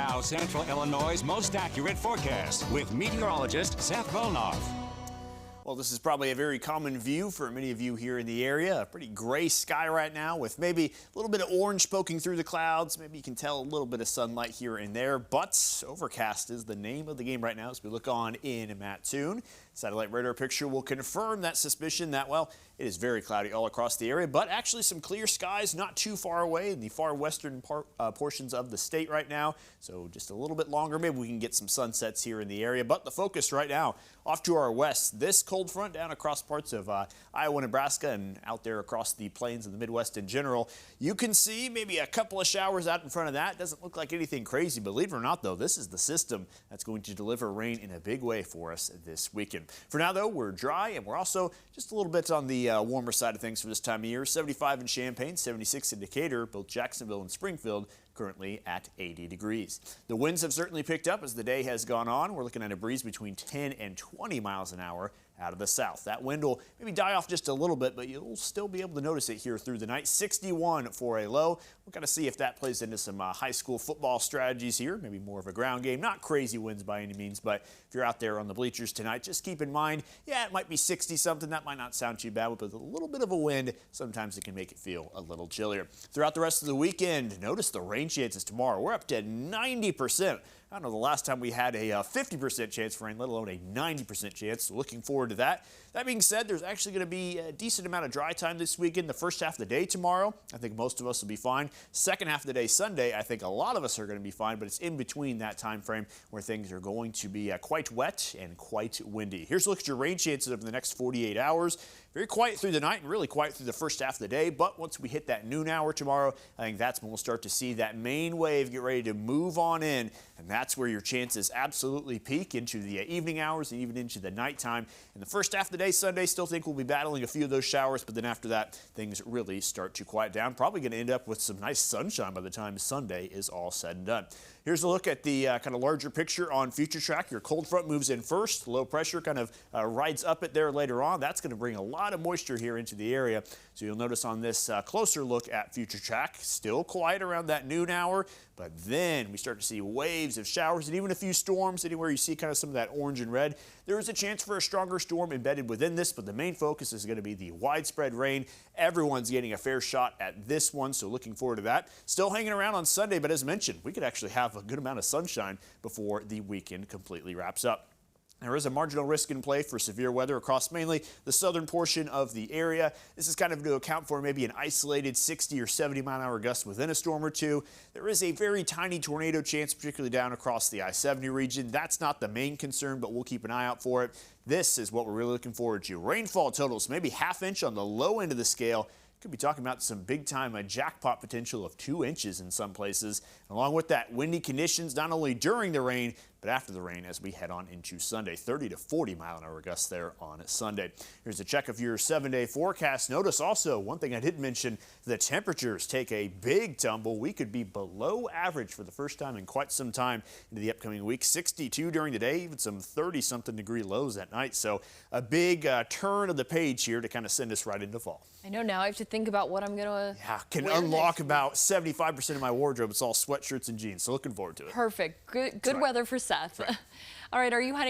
now Central Illinois' most accurate forecast with meteorologist Seth Bohnhoff. Well, this is probably a very common view for many of you here in the area. A pretty gray sky right now with maybe a little bit of orange poking through the clouds. Maybe you can tell a little bit of sunlight here and there, but overcast is the name of the game right now as we look on in Mattoon. Satellite radar picture will confirm that suspicion that, well, it is very cloudy all across the area, but actually some clear skies not too far away in the far western portions of the state right now. So just a little bit longer, maybe we can get some sunsets here in the area. But the focus right now off to our west, this cold front down across parts of Iowa, Nebraska, and out there across the plains of the Midwest in general. You can see maybe a couple of showers out in front of that. Doesn't look like anything crazy. Believe it or not, though, this is the system that's going to deliver rain in a big way for us this weekend. For now, though, we're dry, and we're also just a little bit on the warmer side of things for this time of year. 75 in Champaign, 76 in Decatur, both Jacksonville and Springfield currently at 80 degrees. The winds have certainly picked up as the day has gone on. We're looking at a breeze between 10 and 20 miles an hour out of the south. That wind will maybe die off just a little bit, but you'll still be able to notice it here through the night. 61 for a low. We'll kind of see if that plays into some high school football strategies here, maybe more of a ground game. Not crazy winds by any means, but if you're out there on the bleachers tonight, just keep in mind, yeah, it might be 60-something. That might not sound too bad, but with a little bit of a wind, sometimes it can make it feel a little chillier. Throughout the rest of the weekend, notice the rain chances tomorrow. We're up to 90%. I don't know the last time we had a 50% chance for rain, let alone a 90% chance. So looking forward to that. That being said, there's actually going to be a decent amount of dry time this weekend. The first half of the day tomorrow, I think most of us will be fine. Second half of the day Sunday, I think a lot of us are going to be fine, but it's in between that time frame where things are going to be quite wet and quite windy. Here's a look at your rain chances over the next 48 hours. Very quiet through the night and really quiet through the first half of the day, but once we hit that noon hour tomorrow, I think that's when we'll start to see that main wave get ready to move on in, and that's where your chances absolutely peak into the evening hours and even into the nighttime. In the first half of the day Sunday, still think we'll be battling a few of those showers, but then after that, things really start to quiet down. Probably going to end up with some nice sunshine by the time Sunday is all said and done. Here's a look at the kind of larger picture on future track. Your cold front moves in first. Low pressure kind of rides up it there later on. That's going to bring a lot of moisture here into the area. So you'll notice on this closer look at future track, still quiet around that noon hour, but then we start to see waves of showers and even a few storms. Anywhere you see kind of some of that orange and red, there is a chance for a stronger storm embedded within this, but the main focus is going to be the widespread rain. Everyone's getting a fair shot at this one, so looking forward to that. Still hanging around on Sunday, but as mentioned, we could actually have a good amount of sunshine before the weekend completely wraps up. There is a marginal risk in play for severe weather across mainly the southern portion of the area. This is kind of to account for maybe an isolated 60 or 70 mile an hour gust within a storm or two. There is a very tiny tornado chance, particularly down across the I-70 region. That's not the main concern, but we'll keep an eye out for it. This is what we're really looking forward to. Rainfall totals, maybe half inch on the low end of the scale. Could be talking about some big-time jackpot potential of 2 inches in some places. And along with that, windy conditions not only during the rain, but after the rain as we head on into Sunday. 30 to 40 mile an hour gusts there on Sunday. Here's a check of your 7-day forecast. Notice also, one thing I didn't mention, the temperatures take a big tumble. We could be below average for the first time in quite some time into the upcoming week. 62 during the day, even some 30-something degree lows at night. So a big turn of the page here to kind of send us right into fall. I know now I have to think about what I'm going to can unlock about 75% of my wardrobe. It's all sweatshirts and jeans, so looking forward to it. Perfect. Good weather for Seth. Right. All right, are you heading